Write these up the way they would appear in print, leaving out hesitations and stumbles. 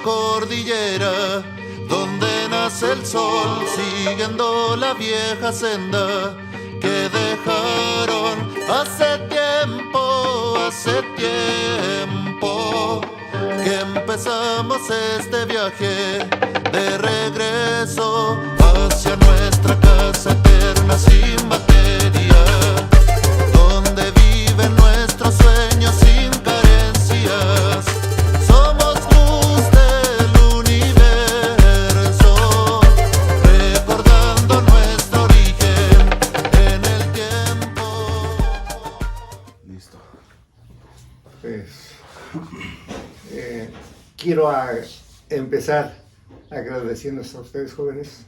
cordillera, donde nace el sol, siguiendo la vieja senda que dejaron hace tiempo que empezamos este viaje de regreso hacia nuestra casa eterna sin materia, donde viven nuestros sueños sin carencias. Somos luz del universo, recordando nuestro origen en el tiempo. Listo. Pues quiero empezar agradeciéndoles a ustedes, jóvenes,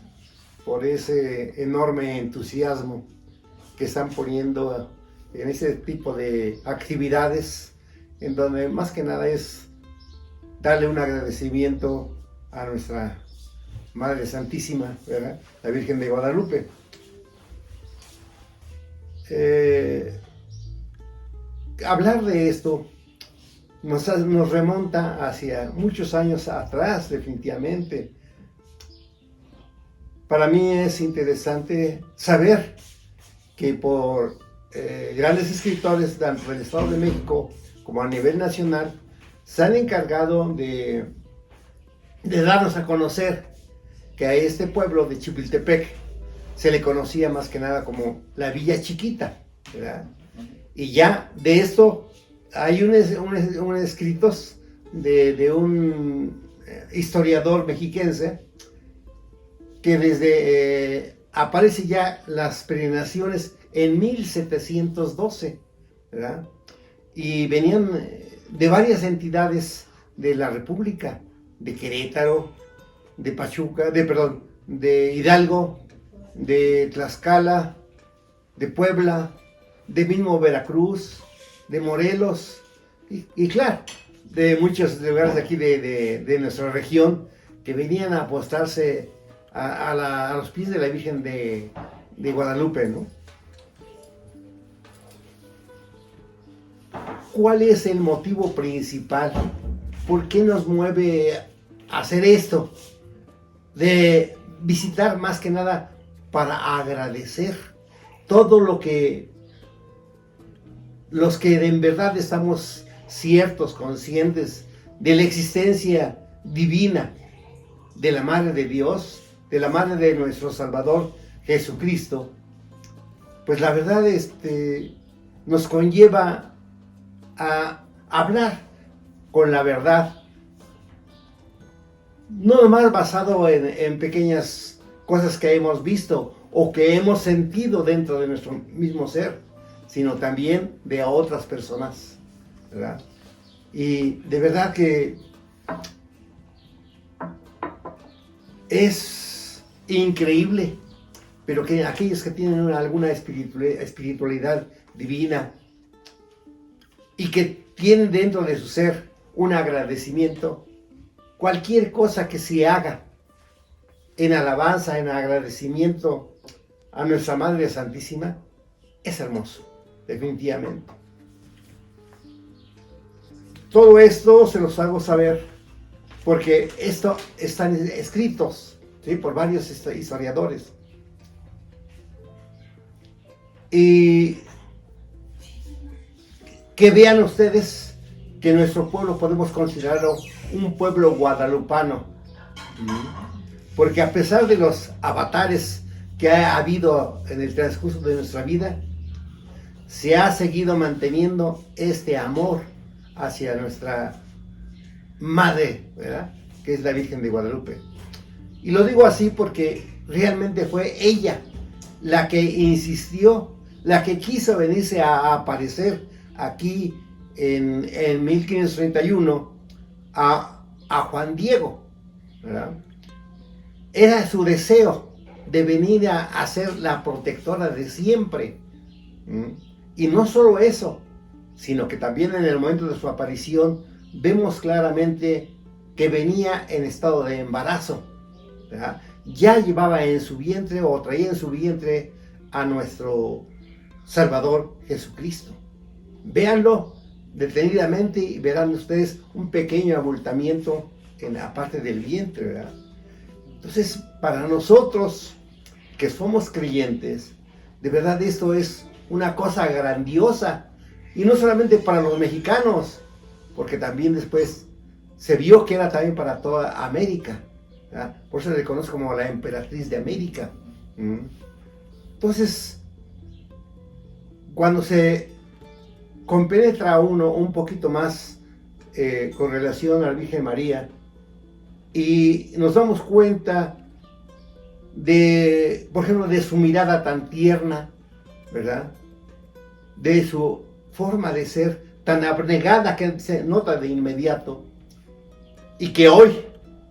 por ese enorme entusiasmo que están poniendo en ese tipo de actividades, en donde más que nada es darle un agradecimiento a nuestra Madre Santísima, ¿verdad? La Virgen de Guadalupe. Hablar de esto nos remonta hacia muchos años atrás, definitivamente. Para mí es interesante saber que por grandes escritores tanto del Estado de México como a nivel nacional se han encargado de darnos a conocer que a este pueblo de Chipiltepec se le conocía más que nada como la Villa Chiquita, ¿verdad? Y ya de esto hay un escritos de un historiador mexiquense que desde aparece ya las peregrinaciones en 1712, ¿verdad? Y venían de varias entidades de la República, de Querétaro, de Pachuca, de Hidalgo, de Tlaxcala, de Puebla, de mismo Veracruz, de Morelos, y claro, de muchos lugares de aquí de nuestra región, que venían a apostarse a los pies de la Virgen de Guadalupe, ¿no? ¿Cuál es el motivo principal? ¿Por qué nos mueve a hacer esto? De visitar más que nada para agradecer todo lo que los que en verdad estamos ciertos, conscientes de la existencia divina de la Madre de Dios, de la Madre de nuestro Salvador Jesucristo, pues la verdad nos conlleva a hablar con la verdad, no nomás basado en pequeñas cosas que hemos visto o que hemos sentido dentro de nuestro mismo ser, sino también de otras personas, ¿verdad? Y de verdad que es increíble, pero que aquellos que tienen alguna espiritualidad divina y que tienen dentro de su ser un agradecimiento, cualquier cosa que se haga en alabanza, en agradecimiento a nuestra Madre Santísima, es hermoso, definitivamente. Todo esto se los hago saber porque esto están escritos, ¿sí?, por varios historiadores. Y que vean ustedes que nuestro pueblo podemos considerarlo un pueblo guadalupano, porque a pesar de los avatares que ha habido en el transcurso de nuestra vida, se ha seguido manteniendo este amor hacia nuestra madre, ¿verdad?, que es la Virgen de Guadalupe. Y lo digo así porque realmente fue ella la que insistió, la que quiso venirse a aparecer aquí en 1531 a Juan Diego, ¿verdad? Era su deseo de venir a ser la protectora de siempre. Y no solo eso, sino que también en el momento de su aparición vemos claramente que venía en estado de embarazo, ¿verdad? Ya llevaba en su vientre o traía en su vientre a nuestro Salvador Jesucristo. Véanlo detenidamente y verán ustedes un pequeño abultamiento en la parte del vientre, ¿verdad? Entonces, para nosotros que somos creyentes, de verdad esto es una cosa grandiosa. Y no solamente para los mexicanos, porque también después se vio que era también para toda América, ¿verdad? Por eso se le conoce como la emperatriz de América. Entonces, cuando se compenetra uno un poquito más con relación a la Virgen María, y nos damos cuenta de, por ejemplo, de su mirada tan tierna, ¿verdad? De su forma de ser tan abnegada que se nota de inmediato, y que hoy,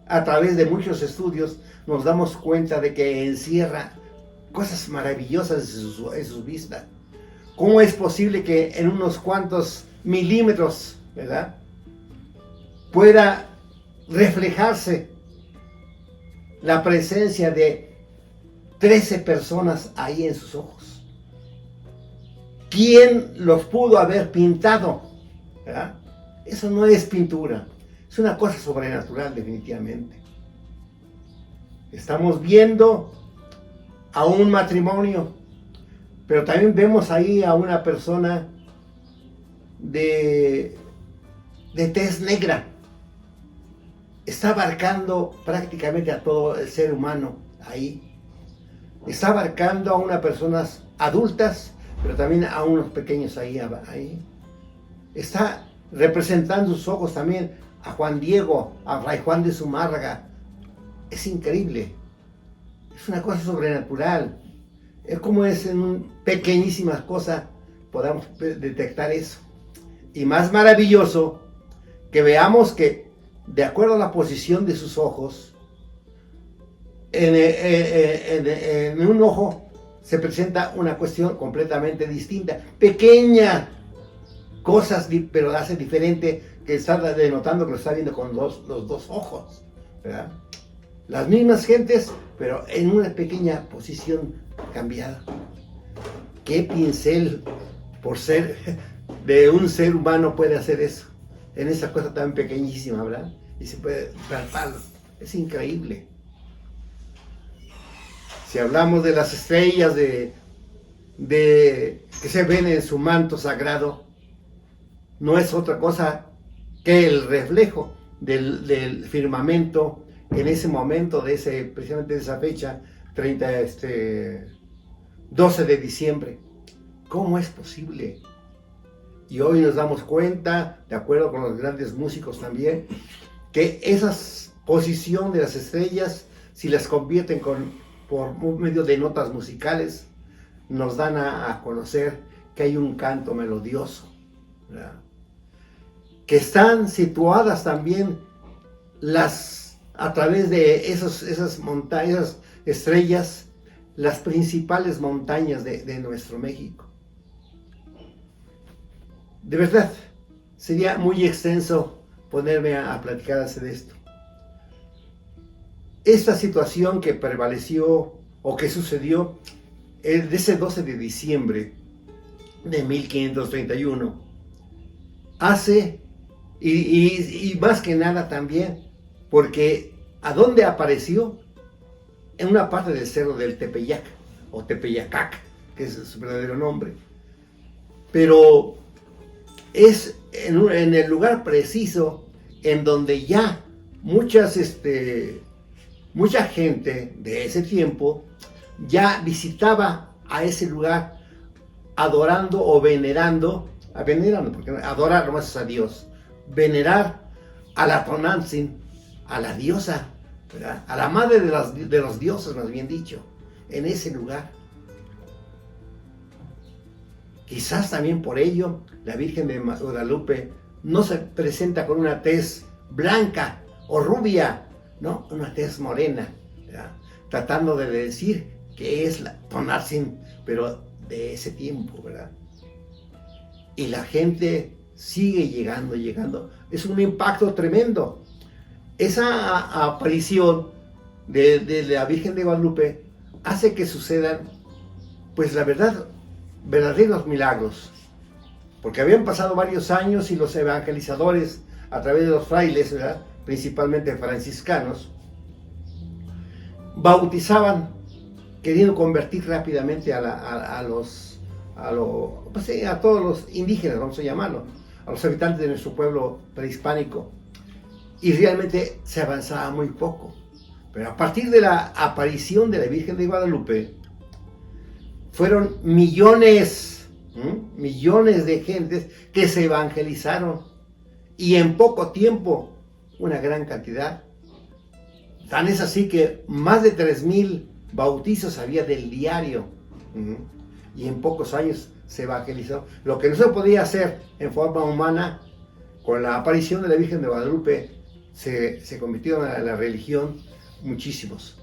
a través de muchos estudios, nos damos cuenta de que encierra cosas maravillosas en su vista. ¿Cómo es posible que en unos cuantos milímetros, ¿verdad?, pueda reflejarse la presencia de 13 personas ahí en sus ojos? ¿Quién los pudo haber pintado? ¿Verdad? Eso no es pintura, es una cosa sobrenatural, definitivamente. Estamos viendo a un matrimonio, pero también vemos ahí a una persona de tez negra. Está abarcando prácticamente a todo el ser humano ahí. Está abarcando a unas personas adultas, pero también a unos pequeños ahí. Está representando sus ojos también a Juan Diego, a Fray Juan de Zumárraga. Es increíble. Es una cosa sobrenatural. Es como es en pequeñísimas cosas podamos detectar eso. Y más maravilloso que veamos que, de acuerdo a la posición de sus ojos, en un ojo se presenta una cuestión completamente distinta, pequeña, cosas, pero hace diferente, que está denotando que lo está viendo con los dos ojos, ¿verdad? Las mismas gentes, pero en una pequeña posición cambiada. ¿Qué pincel, por ser de un ser humano, puede hacer eso? En esa cosa tan pequeñísima, ¿verdad? Y se puede palpar. Es increíble. Si hablamos de las estrellas que se ven en su manto sagrado, no es otra cosa que el reflejo del firmamento en ese momento, precisamente de esa fecha, 12 de diciembre. ¿Cómo es posible? Y hoy nos damos cuenta, de acuerdo con los grandes músicos también, que esa posición de las estrellas, si las convierten por medio de notas musicales, nos dan a conocer que hay un canto melodioso, ¿verdad? Que están situadas también a través de esas montañas, estrellas, las principales montañas de nuestro México. De verdad, sería muy extenso ponerme a platicar de esto. Esta situación que prevaleció o que sucedió de ese 12 de diciembre de 1531 hace, y más que nada también, porque ¿a dónde apareció? En una parte del cerro del Tepeyac, o Tepeyacac, que es su verdadero nombre. Pero es en el lugar preciso en donde ya mucha gente de ese tiempo ya visitaba a ese lugar adorando o venerando, porque adorar nomás es a Dios, venerar a la Tonantzin, a la diosa, ¿verdad? A la madre de los dioses, más bien dicho, en ese lugar. Quizás también por ello la Virgen de Guadalupe no se presenta con una tez blanca o rubia, ¿no? Una tez morena, ¿verdad? Tratando de decir que es la Tonantzin, pero de ese tiempo, ¿verdad? Y la gente sigue llegando. Es un impacto tremendo. Esa aparición de la Virgen de Guadalupe hace que sucedan, pues la verdad, verdaderos milagros. Porque habían pasado varios años y los evangelizadores, a través de los frailes, ¿verdad?, principalmente franciscanos, bautizaban queriendo convertir rápidamente a todos los indígenas, vamos a llamarlo, a los habitantes de nuestro pueblo prehispánico. Y realmente se avanzaba muy poco. Pero a partir de la aparición de la Virgen de Guadalupe, fueron millones de gentes que se evangelizaron. Y en poco tiempo, una gran cantidad. Tan es así que más de 3,000 bautizos había del diario. Y en pocos años se evangelizó. Lo que no se podía hacer en forma humana, con la aparición de la Virgen de Guadalupe, se convirtió en la religión muchísimos.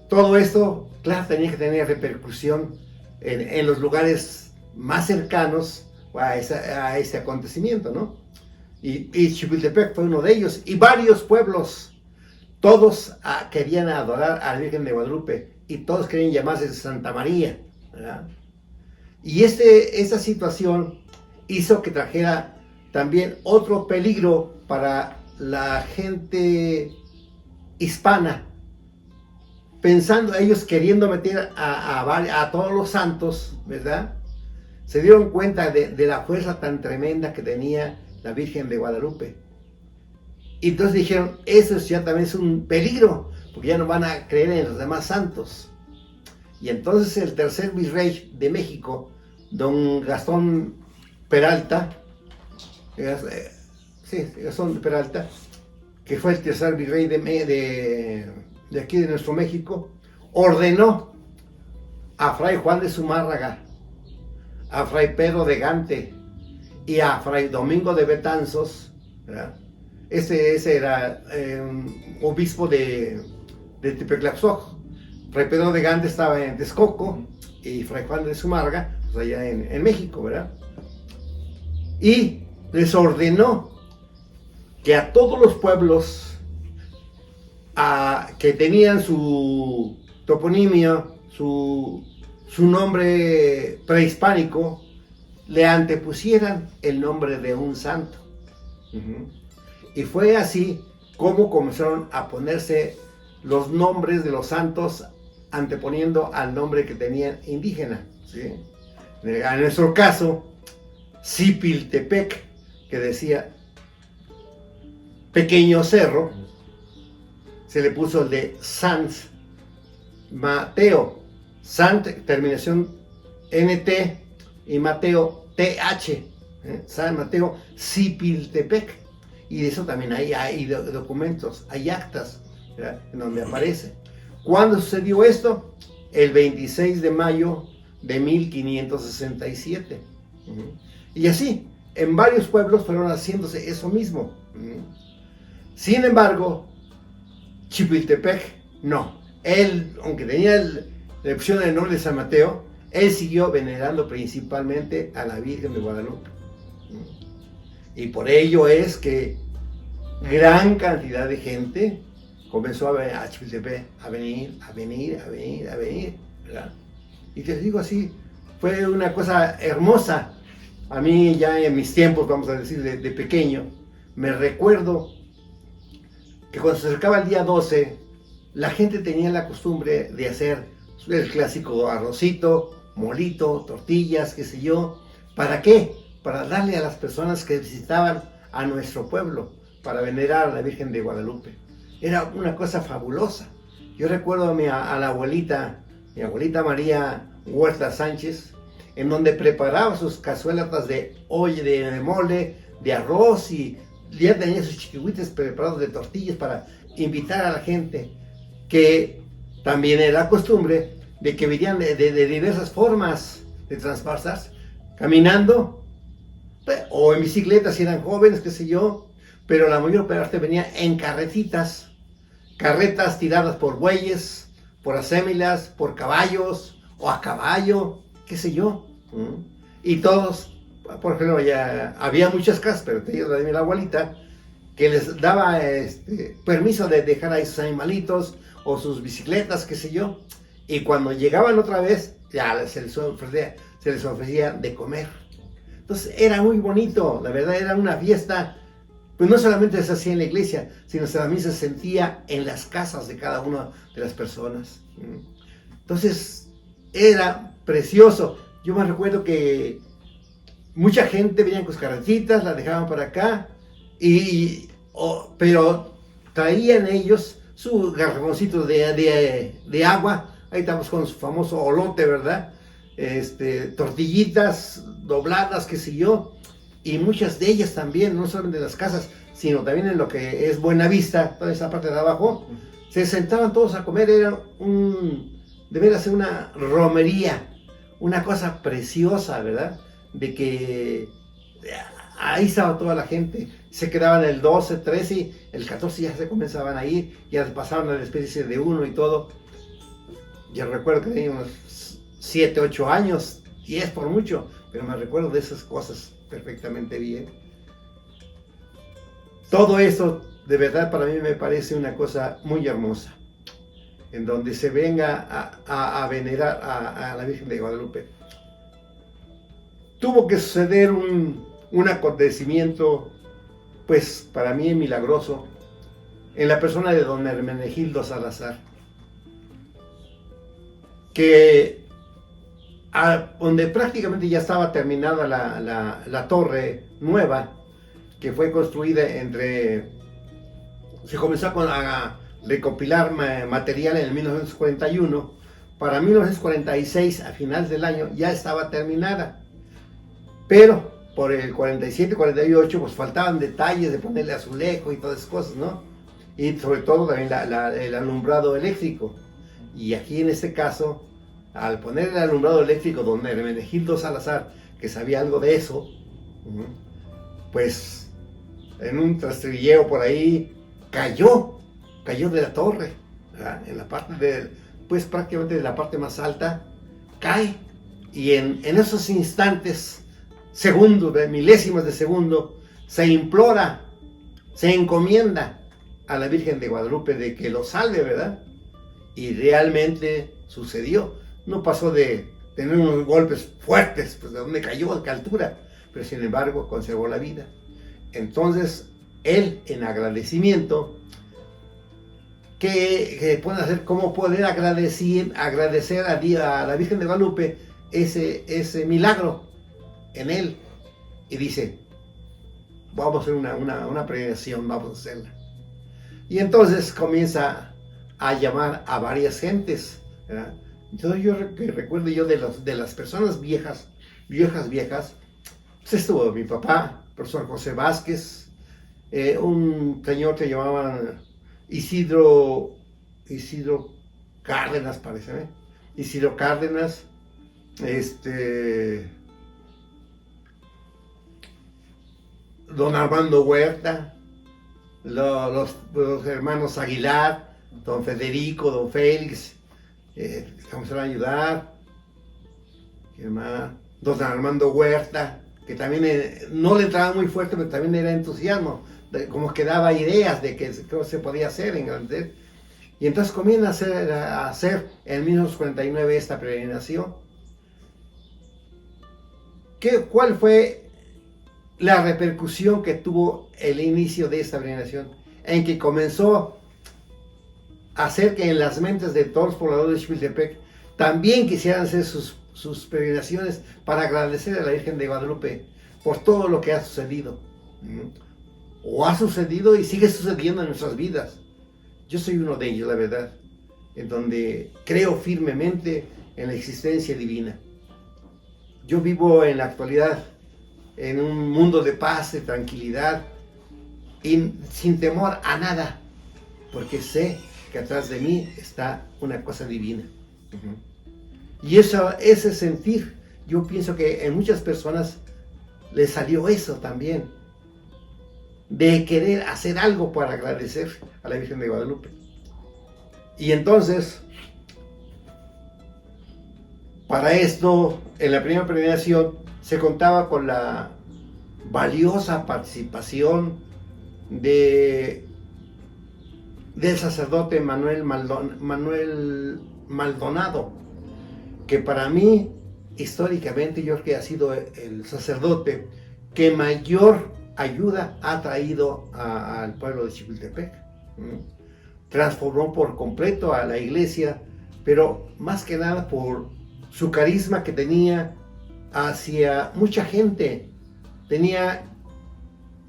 Todo esto, claro, tenía que tener repercusión en los lugares más cercanos a ese acontecimiento, ¿no? Y Chipiltepec fue uno de ellos, y varios pueblos, todos querían adorar a la Virgen de Guadalupe, y todos querían llamarse Santa María, ¿verdad? Y esa situación hizo que trajera también otro peligro para la gente hispana, pensando ellos queriendo meter a todos los santos, ¿verdad? Se dieron cuenta de la fuerza tan tremenda que tenía la Virgen de Guadalupe. Y entonces dijeron, eso ya también es un peligro, porque ya no van a creer en los demás santos. Y entonces el tercer virrey de México, don Gastón Peralta, Gastón Peralta, que fue el tercer virrey de aquí de nuestro México, ordenó a Fray Juan de Zumárraga, a Fray Pedro de Gante y a Fray Domingo de Betanzos, ¿verdad? Ese era obispo de Tepeclaxoc. Fray Pedro de Gante estaba en Texcoco y Fray Juan de Zumárraga, pues allá en México, ¿verdad? Y les ordenó que a todos los pueblos que tenían su toponimia, su nombre prehispánico, le antepusieran el nombre de un santo. Y fue así como comenzaron a ponerse los nombres de los santos anteponiendo al nombre que tenían indígena, ¿sí? En nuestro caso, Cipiltepec, que decía pequeño cerro, se le puso el de Sant Mateo, Sant, terminación NT, y Mateo TH, San Mateo Cipiltepec. Y de eso también hay documentos, hay actas, ¿verdad?, en donde aparece. ¿Cuándo sucedió esto? El 26 de mayo de 1567. Y así, en varios pueblos fueron haciéndose eso mismo. Sin embargo, Chipiltepec, no. Él, aunque tenía la opción del nombre de San Mateo, él siguió venerando principalmente a la Virgen de Guadalupe. Y por ello es que gran cantidad de gente comenzó a Chipiltepec a venir, ¿verdad? Y te digo así, fue una cosa hermosa. A mí ya en mis tiempos, vamos a decir, de pequeño, me recuerdo que cuando se acercaba el día 12, la gente tenía la costumbre de hacer el clásico arrocito, molito, tortillas, qué sé yo. ¿Para qué? Para darle a las personas que visitaban a nuestro pueblo, para venerar a la Virgen de Guadalupe. Era una cosa fabulosa. Yo recuerdo a la abuelita, mi abuelita María Huerta Sánchez, en donde preparaba sus cazuelas de olla, de mole, de arroz, y ya tenía sus chiquihuites preparados de tortillas para invitar a la gente, que también era costumbre de que venían de diversas formas de transportarse, caminando o en bicicleta si eran jóvenes, qué sé yo, pero la mayor parte venía en carretas tiradas por bueyes, por acémilas, por caballos o a caballo, qué sé yo. Y todos, por ejemplo, ya había muchas casas, pero te digo la de mi abuelita, que les daba permiso de dejar ahí sus animalitos o sus bicicletas, qué sé yo, y cuando llegaban otra vez, ya se les ofrecía de comer. Entonces era muy bonito, la verdad, era una fiesta pues no solamente se hacía en la iglesia, sino también se sentía en las casas de cada una de las personas. Entonces, era precioso. Yo me recuerdo que mucha gente venía con sus carretitas, la dejaban para acá, pero traían ellos su garrafoncito de agua. Ahí estamos con su famoso olote, ¿verdad? Tortillitas dobladas, qué sé yo, y muchas de ellas también, no solo de las casas, sino también en lo que es Buenavista, toda esa parte de abajo, se sentaban todos a comer. Debería ser una romería, una cosa preciosa, ¿verdad? De que ahí estaba toda la gente, se quedaban el 12, 13, el 14 ya se comenzaban a ir, ya pasaban a la especie de uno y todo. Yo recuerdo que tenía unos 7, 8 años, 10 por mucho, pero me recuerdo de esas cosas perfectamente bien. Todo eso, de verdad, para mí me parece una cosa muy hermosa, en donde se venga a venerar a la Virgen de Guadalupe. Tuvo que suceder un acontecimiento, pues para mí milagroso, en la persona de don Hermenegildo Salazar, que donde prácticamente ya estaba terminada la torre nueva, que fue construida se comenzó a recopilar material en el 1941, para 1946, a finales del año, ya estaba terminada, pero por el 47, 48, pues faltaban detalles de ponerle azulejo y todas esas cosas, ¿no? Y sobre todo también el alumbrado eléctrico. Y aquí en este caso, al poner el alumbrado eléctrico, don Hermenegildo Salazar, que sabía algo de eso, pues en un trastrilleo por ahí cayó de la torre, ¿verdad? En la parte pues prácticamente de la parte más alta, cae, y en esos instantes, segundos, milésimas de segundo, se implora, se encomienda a la Virgen de Guadalupe de que lo salve, ¿verdad? Y realmente sucedió. No pasó de tener unos golpes fuertes, pues de dónde cayó, a qué altura, pero sin embargo conservó la vida. Entonces, él, en agradecimiento, ¿qué puede hacer? ¿Cómo poder agradecer a la Virgen de Guadalupe ese milagro en él? Y dice, vamos a hacer una peregrinación, vamos a hacerla. Y entonces comienza a llamar a varias gentes, ¿verdad? Entonces yo recuerdo de las personas viejas, pues estuvo mi papá, profesor José Vázquez, un señor que llamaban Isidro Cárdenas, parece, ¿eh? Isidro Cárdenas, don Armando Huerta, los hermanos Aguilar, don Federico, don Félix, comenzaron a ayudar. ¿Qué más? Don Armando Huerta, que también no le entraba muy fuerte, pero también era entusiasmo, como que daba ideas de que se podía hacer en grande. Y entonces comienza a hacer en 1949 esta peregrinación. ¿Cuál fue la repercusión que tuvo el inicio de esta peregrinación? En que comenzó a hacer que en las mentes de todos los pobladores de Xipiltepec también quisieran hacer sus peregrinaciones para agradecer a la Virgen de Guadalupe por todo lo que ha sucedido. O ha sucedido y sigue sucediendo en nuestras vidas. Yo soy uno de ellos, la verdad, en donde creo firmemente en la existencia divina. Yo vivo en la actualidad en un mundo de paz, de tranquilidad, y sin temor a nada, porque sé que atrás de mí está una cosa divina. Y ese sentir, yo pienso que en muchas personas les salió eso también, de querer hacer algo para agradecer a la Virgen de Guadalupe. Y entonces, para esto, en la primera peregrinación, se contaba con la valiosa participación del sacerdote Manuel Maldonado, que para mí, históricamente, yo creo que ha sido el sacerdote que mayor ayuda ha traído al pueblo de Chipiltepec. Transformó por completo a la iglesia, pero más que nada por su carisma que tenía hacia mucha gente. Tenía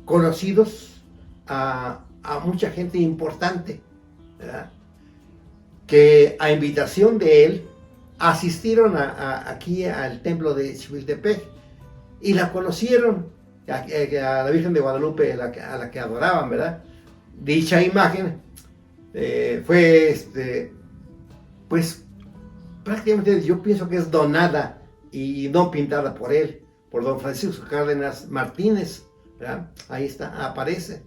conocidos a mucha gente importante, ¿verdad? Que a invitación de él asistieron aquí al templo de Chipiltepec y la conocieron, a la Virgen de Guadalupe, a la que adoraban, ¿verdad? Dicha imagen fue, pues prácticamente yo pienso que es donada y no pintada por él, por don Francisco Cárdenas Martínez, ¿verdad? Ahí está, aparece.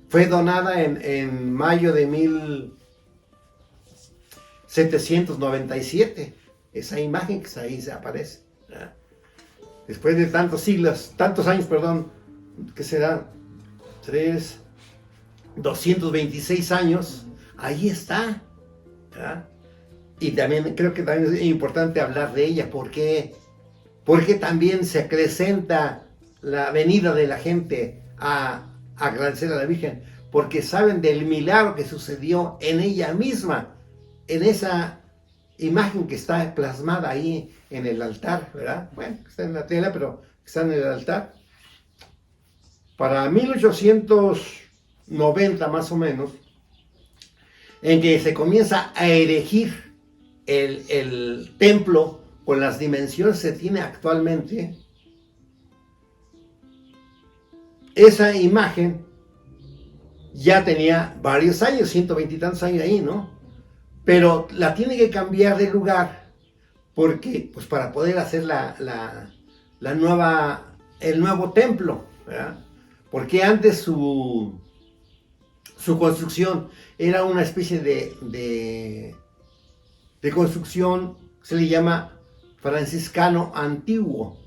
Fue donada en mayo de 1797, esa imagen que ahí se aparece, ¿verdad? Después de tantos años, que será 226 años, ahí está, ¿verdad? Y también creo que también es importante hablar de ella, porque también se acrecenta la venida de la gente a agradecer a la Virgen, porque saben del milagro que sucedió en ella misma, en esa imagen que está plasmada ahí en el altar, ¿verdad? Bueno, está en la tela, pero está en el altar. Para 1890 más o menos, en que se comienza a erigir el templo con las dimensiones que se tiene actualmente, esa imagen ya tenía varios años, 120 y tantos años ahí, ¿no? Pero la tiene que cambiar de lugar porque, pues, para poder hacer el nuevo templo, ¿verdad? Porque antes su construcción era una especie de construcción, se le llama franciscano antiguo,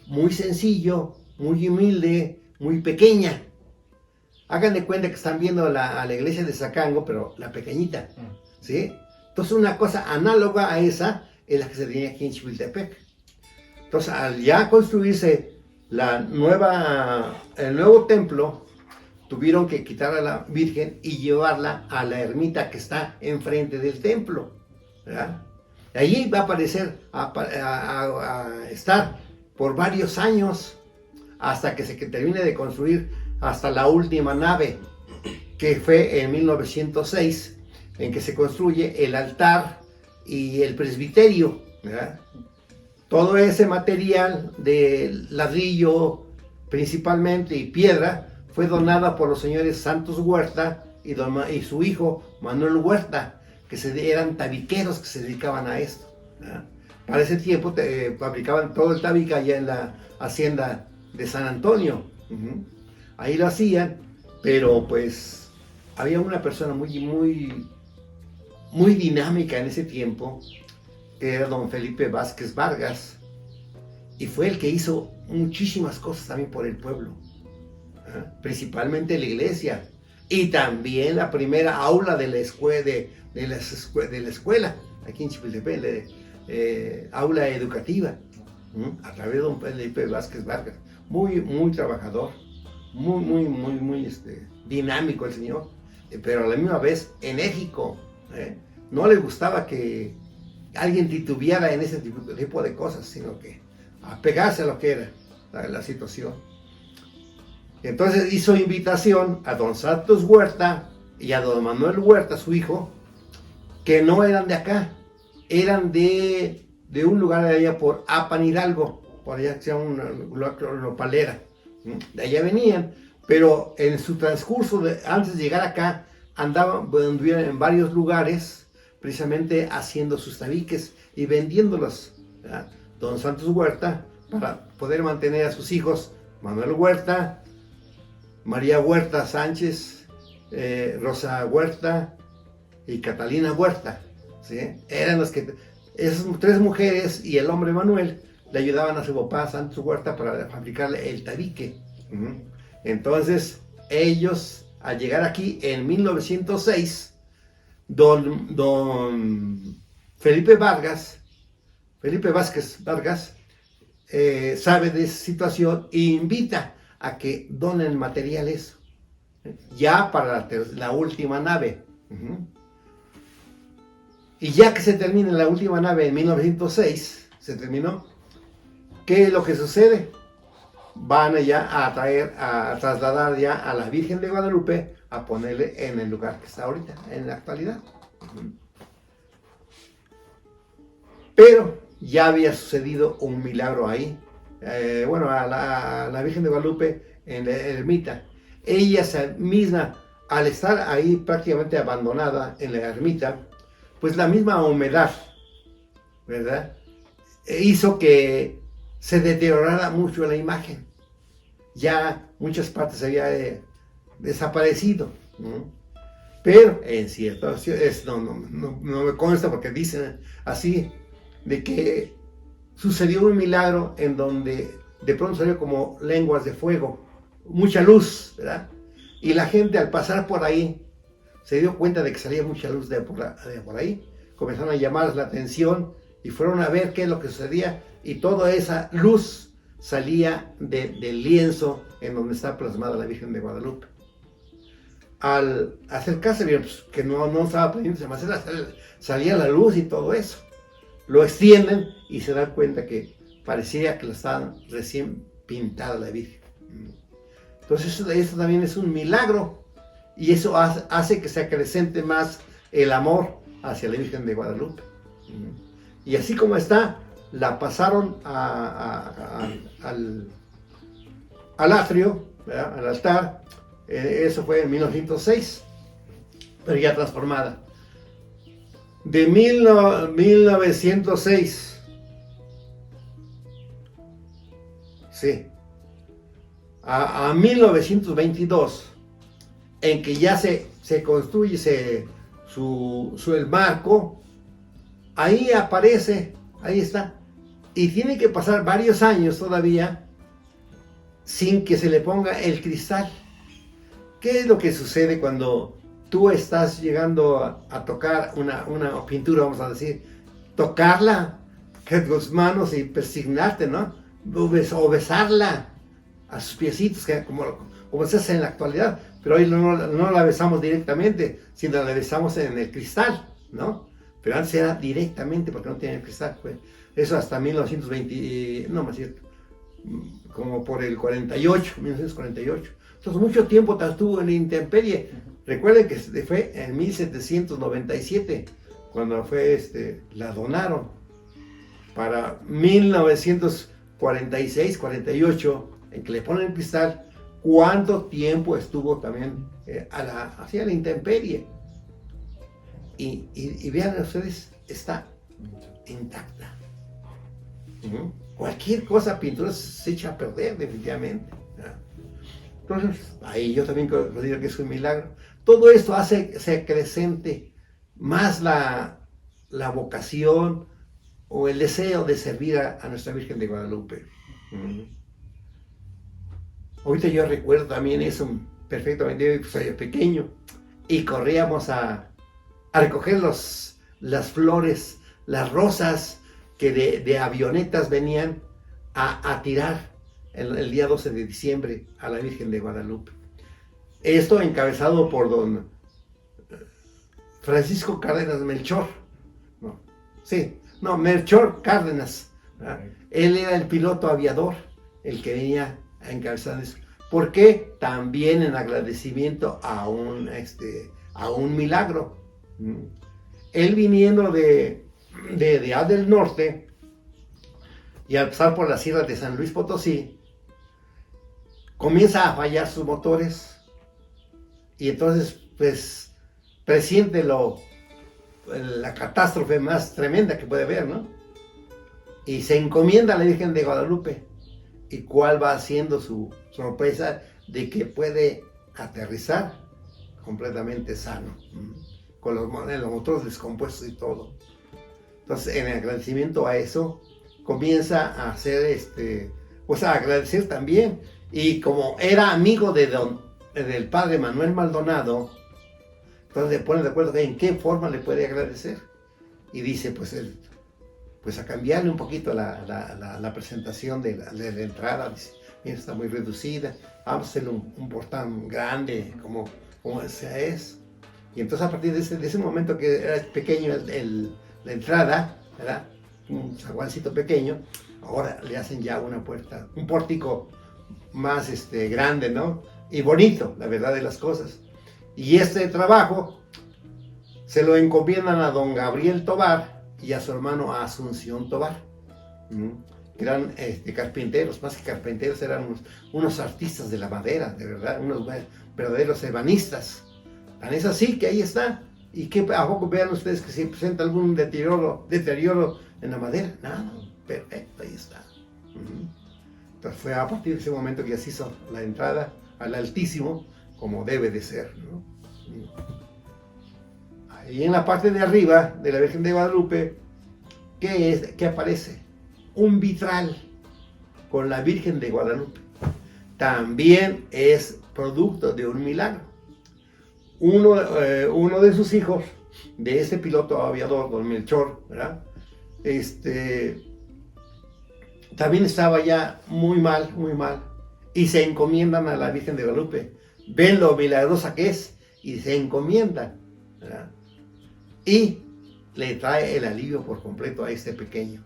muy sencillo, muy humilde, muy pequeña. Hagan de cuenta que están viendo a la iglesia de Zacango, pero la pequeñita, ¿sí? Entonces una cosa análoga a esa es la que se tenía aquí en Chipiltepec. Entonces, al ya construirse el nuevo templo, tuvieron que quitar a la Virgen y llevarla a la ermita que está enfrente del templo, ¿verdad? Allí va a aparecer, a estar por varios años, hasta que se termine de construir hasta la última nave, que fue en 1906, en que se construye el altar y el presbiterio, ¿verdad? Todo ese material de ladrillo principalmente y piedra fue donada por los señores Santos Huerta y su hijo Manuel Huerta, que eran tabiqueros que se dedicaban a esto, ¿verdad? Para ese tiempo fabricaban todo el tabique allá en la hacienda de San Antonio. Ahí lo hacían, pero pues había una persona muy dinámica en ese tiempo, que era don Felipe Vázquez Vargas, y fue el que hizo muchísimas cosas también por el pueblo, ¿eh? Principalmente la iglesia, y también la primera aula de la escuela aquí en Chipiltepec, aula educativa, a través de don Felipe Vázquez Vargas. Muy trabajador, muy dinámico el señor, pero a la misma vez enérgico, ¿eh? No le gustaba que alguien titubeara en ese tipo de cosas, sino que apegarse a lo que era la situación. Entonces hizo invitación a don Santos Huerta y a don Manuel Huerta, su hijo, que no eran de acá, eran de un lugar de allá por Apan Hidalgo, por allá que se llama una nopalera. De allá venían, pero en su transcurso, antes de llegar acá, anduvieron en varios lugares, precisamente haciendo sus tabiques y vendiéndolos, ¿verdad? Don Santos Huerta, para poder mantener a sus hijos, Manuel Huerta, María Huerta Sánchez, Rosa Huerta y Catalina Huerta, ¿sí? Eran los que, esas tres mujeres y el hombre Manuel, le ayudaban a su papá Santos Huerta para fabricarle el tabique. Entonces, ellos, al llegar aquí en 1906, don Felipe Vázquez Vargas, sabe de esa situación e invita a que donen materiales ya para la última nave. Y ya que se termina la última nave en 1906, se terminó, ¿qué es lo que sucede? Van ya a trasladar ya a la Virgen de Guadalupe, a ponerle en el lugar que está ahorita, en la actualidad. Pero ya había sucedido un milagro ahí. A la Virgen de Guadalupe en la ermita. Ella misma, al estar ahí prácticamente abandonada en la ermita, pues la misma humedad, ¿verdad? Hizo que se deteriorara mucho la imagen. Ya muchas partes había desaparecido, ¿no? Pero en cierto, no me consta porque dicen así, de que sucedió un milagro en donde de pronto salió como lenguas de fuego, mucha luz, ¿verdad? Y la gente al pasar por ahí se dio cuenta de que salía mucha luz de por ahí, comenzaron a llamar la atención y fueron a ver qué es lo que sucedía, y toda esa luz salía del lienzo en donde está plasmada la Virgen de Guadalupe. Al acercarse vieron pues, que no estaba prendiendo, salía la luz y todo eso. Lo extienden y se dan cuenta que parecía que la estaban recién pintada la Virgen. Entonces eso también es un milagro, y eso hace que se acrecente más el amor hacia la Virgen de Guadalupe. Y así como está, la pasaron al atrio, ¿verdad? Al altar. Eso fue en 1906, pero ya transformada. De 1906, sí, a 1922, en que ya se construye el marco, ahí aparece, ahí está, y tiene que pasar varios años todavía sin que se le ponga el cristal. ¿Qué es lo que sucede cuando tú estás llegando a tocar una pintura, vamos a decir, tocarla con tus manos y persignarte, ¿no? O besarla a sus piecitos, como se hace en la actualidad, pero hoy no la besamos directamente, sino la besamos en el cristal, ¿no? Pero antes era directamente porque no tenía el cristal, pues. Eso hasta 1920, no más cierto, como por el 1948. Entonces mucho tiempo estuvo en la intemperie. Recuerden que fue en 1797 cuando la donaron. Para 1946-48, en que le ponen el cristal, ¿cuánto tiempo estuvo también hacia la intemperie? Y vean ustedes, está intacta. Cualquier cosa, pintura, se echa a perder definitivamente. Entonces, ahí yo también considero que es un milagro. Todo esto hace que se acrecente más la vocación o el deseo de servir a nuestra Virgen de Guadalupe. Ahorita yo recuerdo también eso perfectamente, pues yo pequeño, y corríamos a recoger las flores, las rosas que de avionetas venían a tirar el día 12 de diciembre a la Virgen de Guadalupe. Esto encabezado por don Francisco Cárdenas Melchor. Melchor Cárdenas. Él era el piloto aviador, el que venía a encabezar eso. ¿Por qué? También en agradecimiento a un milagro. Él viniendo de allá del norte, y al pasar por la sierra de San Luis Potosí, comienza a fallar sus motores, y entonces pues presiente la catástrofe más tremenda que puede haber, ¿no? Y se encomienda a la Virgen de Guadalupe. ¿Y cuál va siendo su sorpresa? De que puede aterrizar completamente sano, con los motores descompuestos y todo. Entonces, en agradecimiento a eso, comienza a hacer a agradecer también. Y como era amigo del padre Manuel Maldonado, entonces se pone de acuerdo en qué forma le puede agradecer. Y dice, pues a cambiarle un poquito la presentación de la entrada. Dice, está muy reducida, vamos a hacerle un portón grande, como ese es. Y entonces a partir de ese momento que era pequeño la entrada, ¿verdad? Un zaguancito pequeño, ahora le hacen ya una puerta, un pórtico más grande, ¿no? Y bonito, la verdad de las cosas. Y este trabajo se lo encomiendan a don Gabriel Tobar y a su hermano Asunción Tobar. Que eran carpinteros, más que carpinteros, eran unos artistas de la madera, de verdad, unos verdaderos ebanistas. Tan es así que ahí está. ¿Y que a poco vean ustedes que se presenta algún deterioro en la madera? Nada, perfecto, ahí está. Entonces fue a partir de ese momento que ya se hizo la entrada al Altísimo, como debe de ser, ¿no? Ahí en la parte de arriba de la Virgen de Guadalupe, ¿qué aparece? Un vitral con la Virgen de Guadalupe. También es producto de un milagro. Uno de sus hijos, de este piloto aviador, don Melchor, ¿verdad? También estaba ya muy mal, y se encomiendan a la Virgen de Guadalupe. Ven lo milagrosa que es, y se encomiendan, ¿verdad? Y le trae el alivio por completo a este pequeño.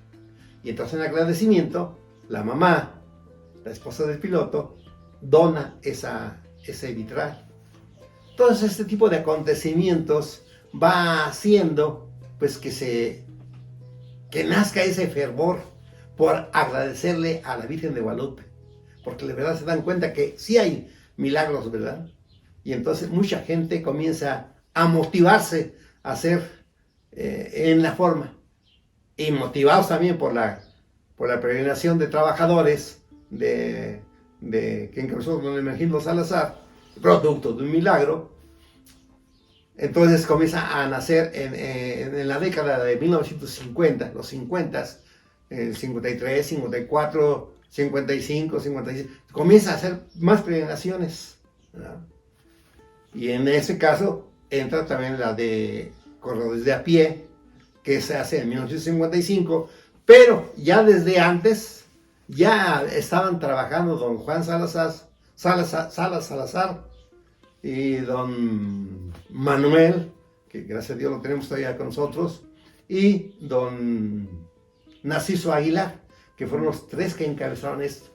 Y entonces en agradecimiento, la mamá, la esposa del piloto, dona ese vitral. Entonces este tipo de acontecimientos va haciendo pues que nazca ese fervor por agradecerle a la Virgen de Guadalupe, porque de verdad se dan cuenta que sí hay milagros, ¿verdad? Y entonces mucha gente comienza a motivarse a hacer en la forma, y motivados también por la peregrinación de trabajadores que encabezó don Hermenegildo Salazar, producto de un milagro. Entonces comienza a nacer en la década de 1950, los 50, 53, 54, 55, 56, comienza a hacer más peregrinaciones, ¿verdad? Y en ese caso entra también la de corredores de a pie, que se hace en 1955, pero ya desde antes ya estaban trabajando don Juan Salazar y don Manuel, que gracias a Dios lo tenemos todavía con nosotros, y don Narciso Aguilar, que fueron los tres que encabezaron esto.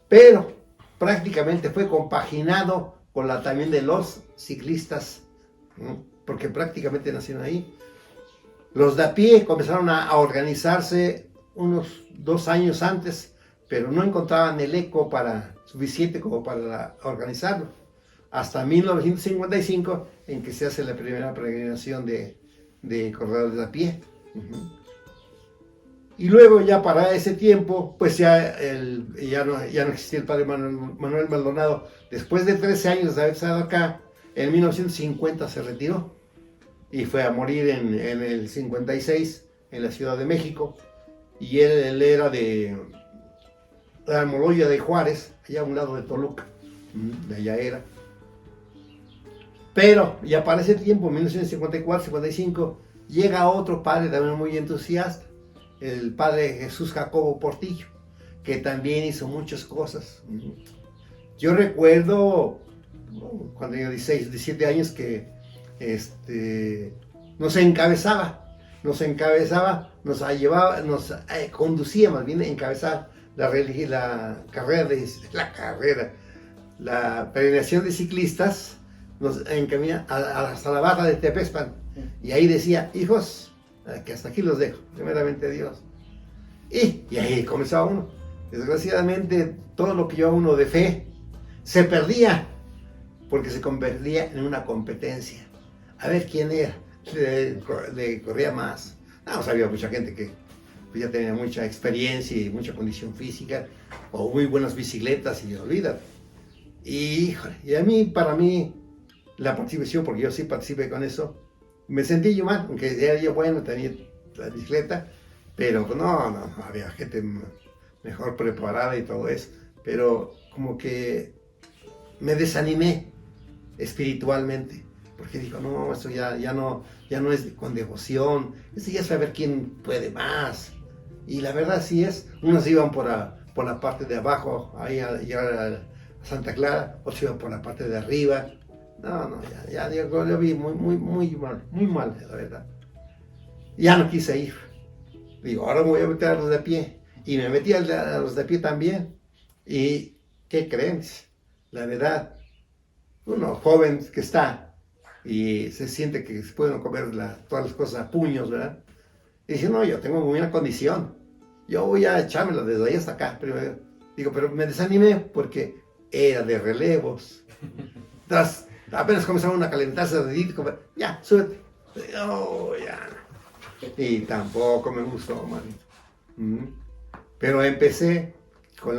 Pero prácticamente fue compaginado con la también de los ciclistas, porque prácticamente nacieron ahí. Los de a pie comenzaron a organizarse unos 2 años antes, pero no encontraban el eco suficiente como para organizarlo. Hasta 1955, en que se hace la primera peregrinación de corredores de a pie. Y luego ya para ese tiempo, pues ya no existía el padre Manuel Maldonado. Después de 13 años de haber estado acá, en 1950 se retiró y fue a morir en el 56 en la Ciudad de México. Y él era de Almoloya de Juárez, allá a un lado de Toluca, de allá era. Pero ya para ese tiempo, 1954-55, llega otro padre también muy entusiasta, el padre Jesús Jacobo Portillo, que también hizo muchas cosas. Yo recuerdo cuando tenía 16, 17 años que nos conducía más bien a encabezar la peregrinación de ciclistas, nos encamina hasta la barra de Tepezpan, y ahí decía: hijos, que hasta aquí los dejo, primeramente Dios. Y ahí comenzaba uno. Desgraciadamente, todo lo que llevaba uno de fe se perdía, porque se convertía en una competencia. A ver quién era, le corría más. No, había mucha gente que pues, ya tenía mucha experiencia y mucha condición física, o muy buenas bicicletas, y olvídate. Y para mí, la participación, porque yo sí participé con eso, me sentí yo mal, aunque era yo bueno, tenía la bicicleta, pero no, había gente mejor preparada y todo eso, pero como que me desanimé espiritualmente, porque digo, no, esto ya no es con devoción, esto ya es saber quién puede más. Y la verdad sí es, unos iban por por la parte de abajo, ahí a llegar a Santa Clara, o se iba por la parte de arriba. No, yo vi muy mal, la verdad. Ya no quise ir. Digo, ahora me voy a meter a los de a pie. Y me metí a los de a pie también. ¿Y qué creen? La verdad, uno joven que está y se siente que se pueden comer todas las cosas a puños, ¿verdad? Y dice, no, yo tengo muy buena condición. Yo voy a echármela desde ahí hasta acá. Primero. Digo, pero me desanimé porque era de relevos. Entonces, apenas comenzaron a calentarse de ya, súbete. Oh, ya. Y tampoco me gustó, man. Pero empecé con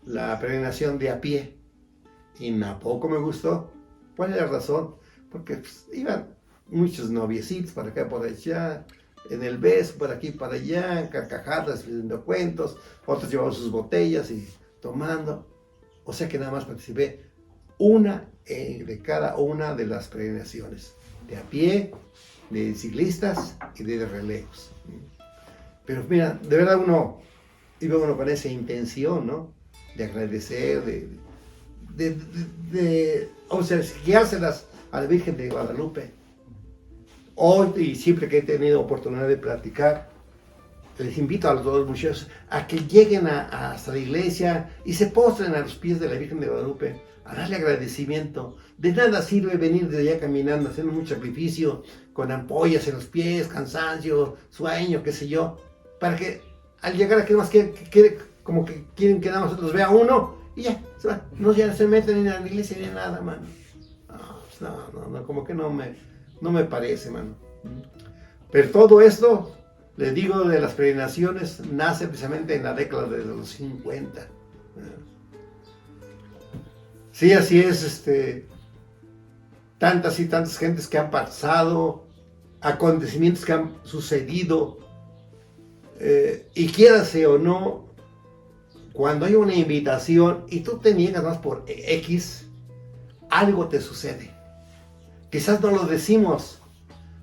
la peregrinación de a pie y tampoco me gustó. ¿Cuál es la razón? Porque pues, iban muchos noviecitos para acá, por allá, en el beso, por aquí, para allá, carcajadas, leyendo cuentos, otros llevaban sus botellas y tomando. O sea que nada más participé de cada una de las peregrinaciones, de a pie, de ciclistas y de relevos. Pero mira, de verdad iba uno con esa intención, ¿no? De agradecer, o sea, guiárselas a la Virgen de Guadalupe. Hoy y siempre que he tenido oportunidad de platicar, les invito a los dos muchachos a que lleguen hasta la iglesia y se postren a los pies de la Virgen de Guadalupe a darle agradecimiento. De nada sirve venir de allá caminando, haciendo mucho sacrificio, con ampollas en los pies, cansancio, sueño, qué sé yo, para que al llegar aquí más como que quieren que nada más los vea uno y ya, se van. No ya se meten ni a la iglesia ni nada, mano. No, como que no me parece, mano. Pero todo esto, les digo, de las peregrinaciones, nace precisamente en la década de los 50. Sí, así es, tantas y tantas gentes que han pasado, acontecimientos que han sucedido, y quiérase o no, cuando hay una invitación y tú te niegas más por X, algo te sucede. Quizás no lo decimos,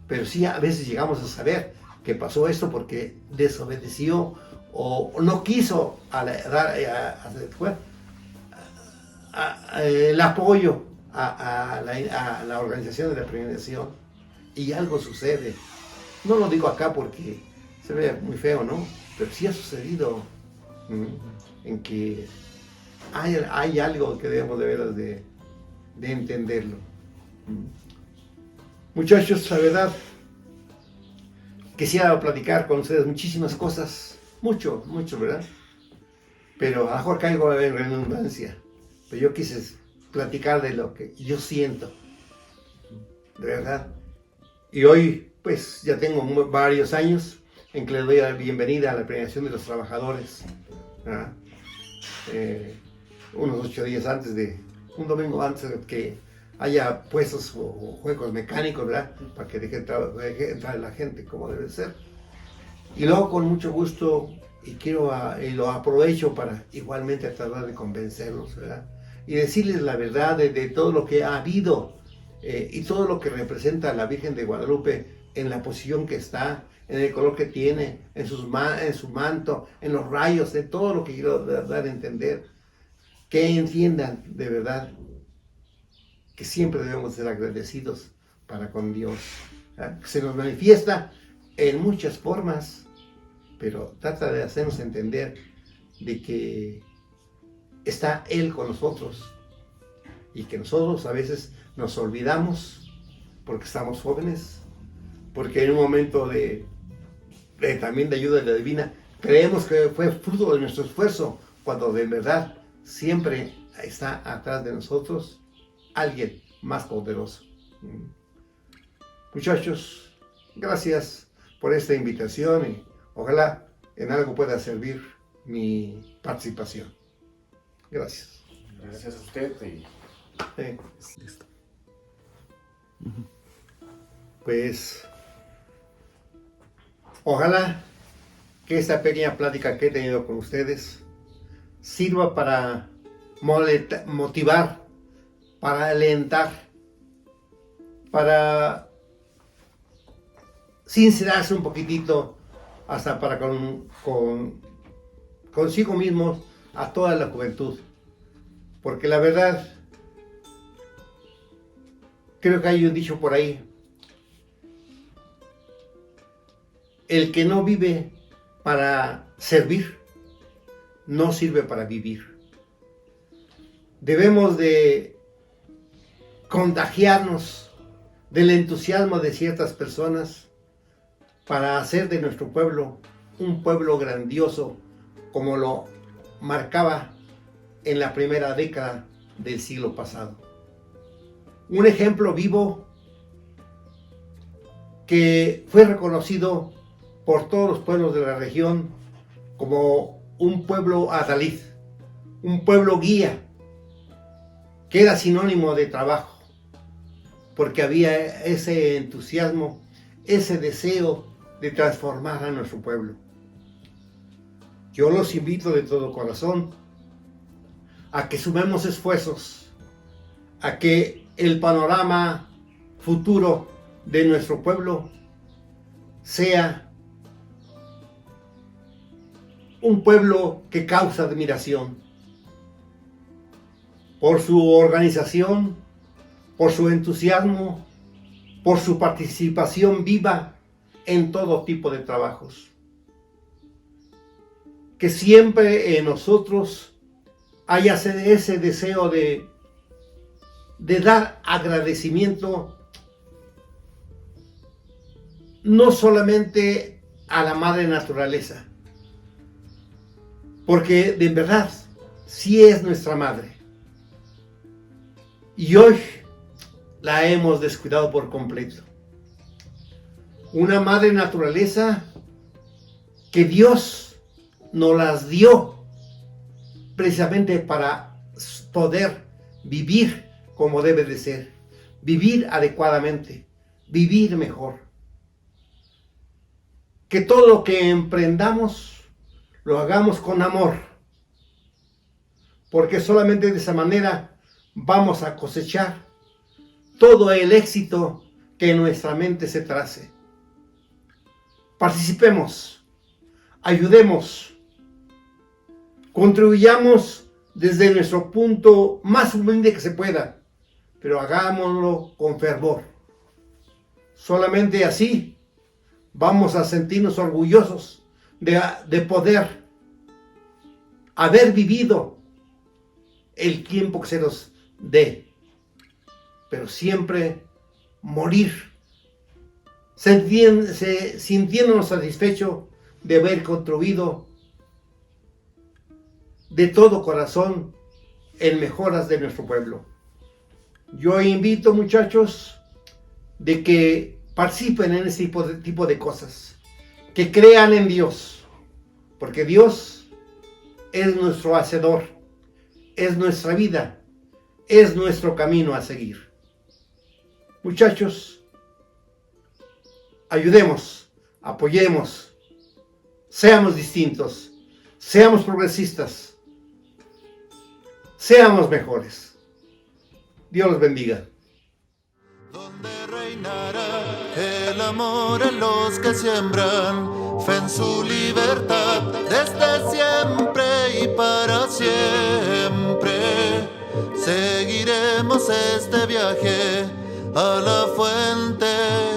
pero sí a veces llegamos a saber que pasó esto porque desobedeció o no quiso dar el apoyo a la organización de la peregrinación y algo sucede. No lo digo acá porque se ve muy feo, ¿no? Pero sí ha sucedido en que hay algo que debemos de veras de entenderlo. Muchachos, la verdad, quisiera platicar con ustedes muchísimas cosas, mucho, ¿verdad? Pero a lo mejor caigo en redundancia. Pero yo quise platicar de lo que yo siento, de verdad. Y hoy, pues, ya tengo varios años en que le doy la bienvenida a la peregrinación de los trabajadores. Unos 8 días antes un domingo antes de que haya puestos o juegos mecánicos, ¿verdad? Para que deje entrar la gente como debe ser. Y luego con mucho gusto, y lo aprovecho para igualmente tratar de convencerlos, ¿verdad? Y decirles la verdad de todo lo que ha habido y todo lo que representa la Virgen de Guadalupe en la posición que está, en el color que tiene, en su manto, en los rayos, de todo lo que quiero dar a entender. Que entiendan de verdad que siempre debemos ser agradecidos para con Dios. Se nos manifiesta en muchas formas, pero trata de hacernos entender de que está Él con nosotros y que nosotros a veces nos olvidamos porque estamos jóvenes, porque en un momento también de ayuda de la divina creemos que fue fruto de nuestro esfuerzo, cuando de verdad siempre está atrás de nosotros alguien más poderoso. Muchachos, gracias por esta invitación y ojalá en algo pueda servir mi participación. Gracias. Gracias a usted. Listo. Pues ojalá que esta pequeña plática que he tenido con ustedes sirva para motivar, para alentar, para sincerarse un poquitito, hasta para con consigo mismos a toda la juventud. Porque la verdad, creo que hay un dicho por ahí: el que no vive para servir, no sirve para vivir. Debemos de contagiarnos del entusiasmo de ciertas personas para hacer de nuestro pueblo un pueblo grandioso, como lo marcaba en la primera década del siglo pasado. Un ejemplo vivo que fue reconocido por todos los pueblos de la región como un pueblo adalid, un pueblo guía, que era sinónimo de trabajo, porque había ese entusiasmo, ese deseo de transformar a nuestro pueblo. Yo los invito de todo corazón a que sumemos esfuerzos, a que el panorama futuro de nuestro pueblo sea un pueblo que causa admiración por su organización, por su entusiasmo, por su participación viva en todo tipo de trabajos. Que siempre en nosotros haya ese deseo de dar agradecimiento no solamente a la madre naturaleza, porque de verdad sí es nuestra madre, y hoy la hemos descuidado por completo. Una madre naturaleza que Dios nos las dio precisamente para poder vivir como debe de ser, vivir adecuadamente, vivir mejor. Que todo lo que emprendamos lo hagamos con amor, porque solamente de esa manera vamos a cosechar todo el éxito que en nuestra mente se trace. Participemos, ayudemos, contribuyamos desde nuestro punto más humilde que se pueda, pero hagámoslo con fervor. Solamente así vamos a sentirnos orgullosos de poder haber vivido el tiempo que se nos dé, pero siempre morir sintiéndonos satisfechos de haber contribuido de todo corazón en mejoras de nuestro pueblo. Yo invito, muchachos, de que participen en este tipo de cosas, que crean en Dios, porque Dios es nuestro hacedor, es nuestra vida, es nuestro camino a seguir. Muchachos, ayudemos, apoyemos, seamos distintos, seamos progresistas, seamos mejores. Dios los bendiga. Donde reinará el amor en los que siembran fe en su libertad desde siempre y para siempre. Seguiremos este viaje a la fuente